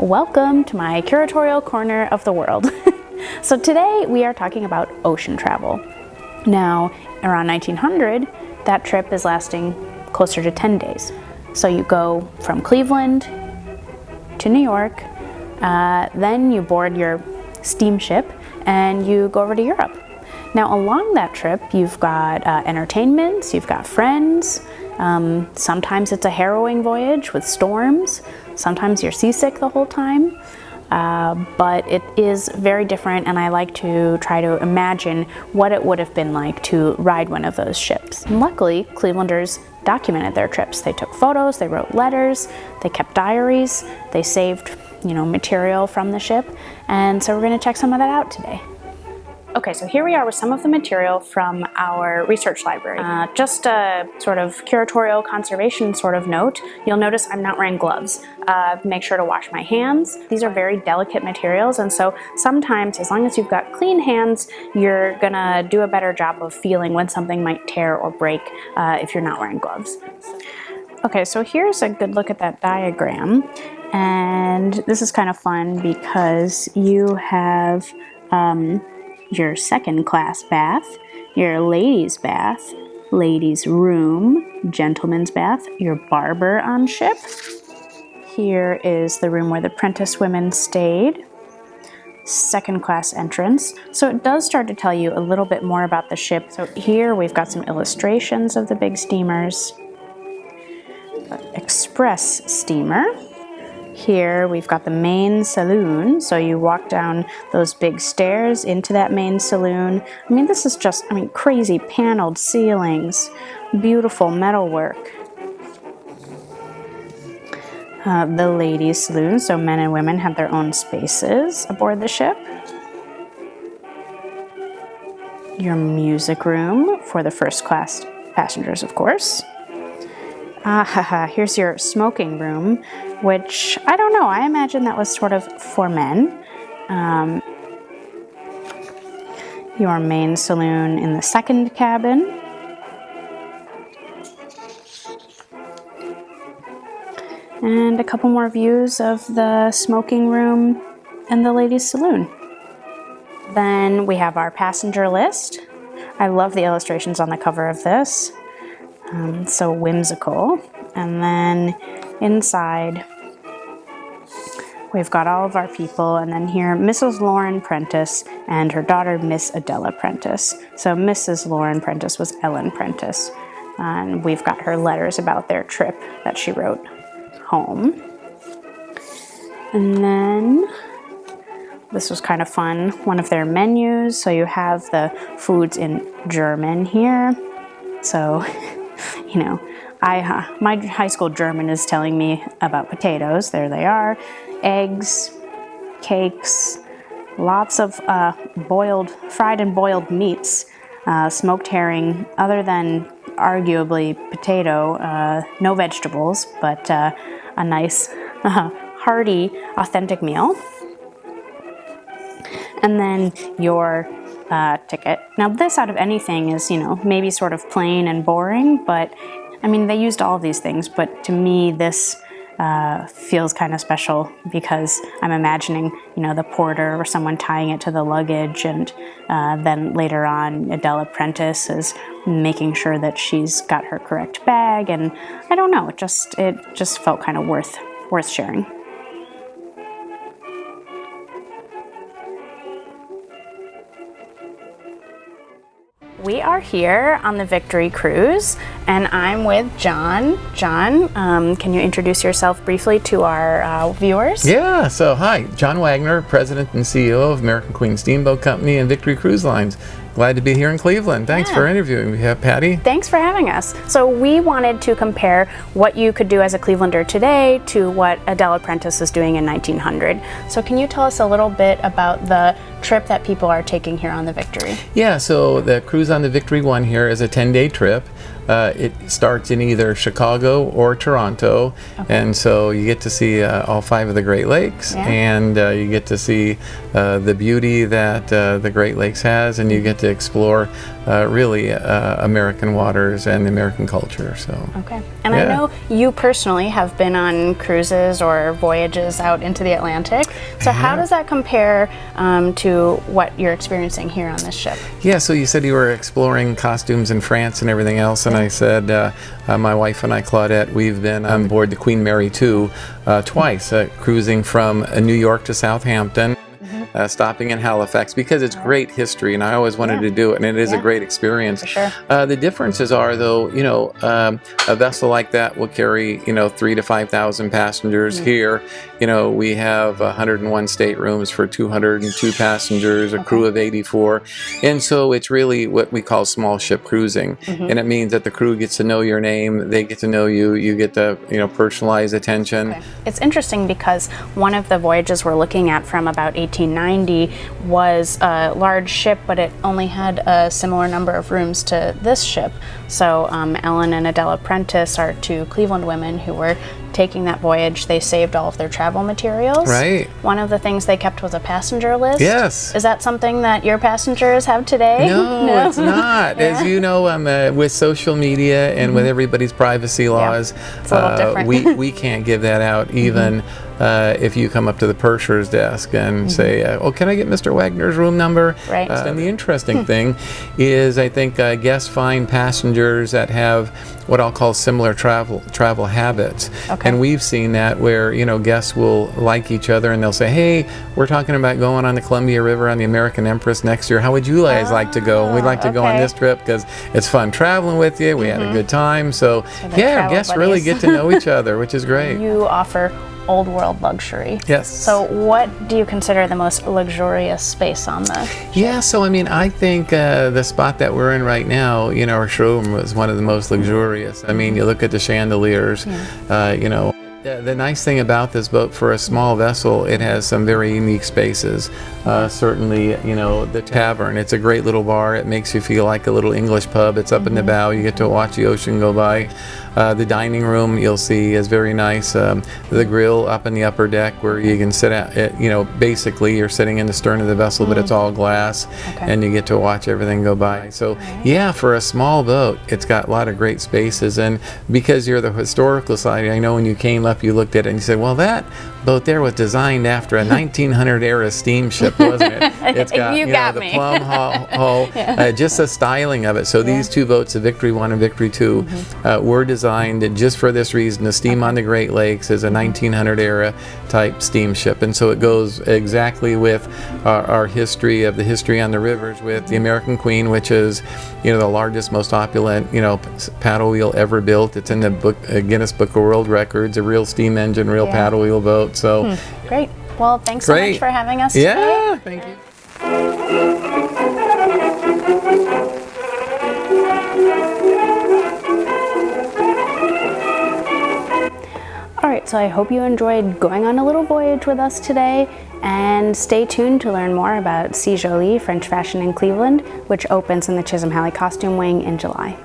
Welcome to my curatorial corner of the world. So today we are talking about ocean travel. Now, around 1900, that trip is lasting closer to 10 days. So you go from Cleveland to New York, then you board your steamship and you go over to Europe. Now along that trip, you've got entertainments, you've got friends. Sometimes it's a harrowing voyage with storms. Sometimes you're seasick the whole time. But it is very different, and I like to try to imagine what it would have been like to ride one of those ships. And luckily, Clevelanders documented their trips. They took photos, they wrote letters, they kept diaries, they saved, material from the ship, and so we're going to check some of that out today. Okay, so here we are with some of the material from our research library. Just a sort of curatorial conservation sort of note. You'll notice I'm not wearing gloves. Make sure to wash my hands. These are very delicate materials, and so sometimes, as long as you've got clean hands, you're gonna do a better job of feeling when something might tear or break if you're not wearing gloves. Okay, so here's a good look at that diagram, and this is kind of fun because you have your second class bath, your ladies' bath, ladies' room, gentleman's bath, your barber on ship. Here is the room where the apprentice women stayed. Second class entrance. So it does start to tell you a little bit more about the ship. So here we've got some illustrations of the big steamers. Express steamer. Here we've got the main saloon, so you walk down those big stairs into that main saloon. I mean, this is just, crazy paneled ceilings, beautiful metalwork. The ladies' saloon, so men and women have their own spaces aboard the ship. Your music room for the first class passengers, of course. Here's your smoking room, which, I don't know, I imagine that was sort of for men. Your main saloon in the second cabin. And a couple more views of the smoking room and the ladies' saloon. Then we have our passenger list. I love the illustrations on the cover of this. So whimsical. And then inside we've got all of our people, and then here Mrs. Lauren Prentice and her daughter Miss Adela Prentice. So Mrs. Lauren Prentice was Ellen Prentice, and we've got her letters about their trip that she wrote home. And then this was kind of fun, one of their menus. So you have the foods in German here. So my high school German is telling me about potatoes. There they are. Eggs, cakes, lots of fried and boiled meats, smoked herring, other than arguably potato, no vegetables, but a nice, hearty, authentic meal. And then your ticket. Now this out of anything is, maybe sort of plain and boring, but they used all of these things, but to me this feels kind of special because I'm imagining, the porter or someone tying it to the luggage, and then later on Adela Prentice is making sure that she's got her correct bag, and I don't know, it just felt kind of worth sharing. We are here on the Victory Cruise, and I'm with John. John, can you introduce yourself briefly to our viewers? Yeah, so hi, John Wagner, President and CEO of American Queen Steamboat Company and Victory Cruise Lines. Glad to be here in Cleveland. Thanks for interviewing me, Patty. Thanks for having us. So we wanted to compare what you could do as a Clevelander today to what Adela Prentice was doing in 1900. So can you tell us a little bit about the trip that people are taking here on the Victory? Yeah, so the cruise on the Victory One here is a 10-day trip. It starts in either Chicago or Toronto, and so you get to see all 5 of the Great Lakes, and you get to see the beauty that the Great Lakes has, and you get to explore really American waters and American culture. So. Okay. And I know you personally have been on cruises or voyages out into the Atlantic. So how does that compare to what you're experiencing here on this ship? Yeah, so you said you were exploring costumes in France and everything else, and I said my wife and I, Claudette, we've been on board the Queen Mary II twice, cruising from New York to Southampton. Stopping in Halifax because it's great history, and I always wanted to do it, and it is a great experience. For sure. The differences are, though, a vessel like that will carry 3,000 to 5,000 passengers. Here, we have 101 staterooms for 202 passengers, a crew of 84, and so it's really what we call small ship cruising, and it means that the crew gets to know your name, they get to know you, you get the personalized attention. Okay. It's interesting because one of the voyages we're looking at from about 1890 was a large ship, but it only had a similar number of rooms to this ship. So Ellen and Adela Prentice are two Cleveland women who were taking that voyage. They saved all of their travel materials. Right. One of the things they kept was a passenger list. Yes. Is that something that your passengers have today? No, it's not. As you know, with social media and with everybody's privacy laws, it's a little different. we can't give that out even if you come up to the purser's desk and say, oh, can I get Mr. Wagner's room number? Right. And the interesting thing is, I think guests find passengers that have what I'll call similar travel habits. Okay. And we've seen that where, guests will like each other and they'll say, hey, we're talking about going on the Columbia River on the American Empress next year. How would you guys like to go? And we'd like to go on this trip because it's fun traveling with you. We had a good time. So guests really get to know each other, which is great. You offer old world luxury. Yes. So what do you consider the most luxurious space on the ship? Yeah, so I think the spot that we're in right now, our showroom was one of the most luxurious. You look at the chandeliers, The nice thing about this boat, for a small vessel, it has some very unique spaces. Certainly, the tavern, it's a great little bar. It makes you feel like a little English pub. It's up in the bow. You get to watch the ocean go by. The dining room, you'll see, is very nice. The grill up in the upper deck where you can sit at, basically you're sitting in the stern of the vessel, but it's all glass, and you get to watch everything go by. So, yeah, for a small boat, it's got a lot of great spaces. And because you're the Historical Society, I know when you came up, you looked at it and you said, well, that boat there was designed after a 1900 era steamship, wasn't it? It's got, the plum hull, just the styling of it. So these two boats, the Victory 1 and Victory 2, were designed just for this reason, to steam on the Great Lakes as a 1900 era type steamship. And so it goes exactly with our history of the history on the rivers with the American Queen, which is, the largest, most opulent, paddle wheel ever built. It's in the Guinness Book of World Records, a real steam engine, real paddle wheel boat. So great. Well, thanks so much for having us today. Yeah, thank you. All right, so I hope you enjoyed going on a little voyage with us today, and stay tuned to learn more about C. Jolie French Fashion in Cleveland, which opens in the Chisholm Halley Costume Wing in July.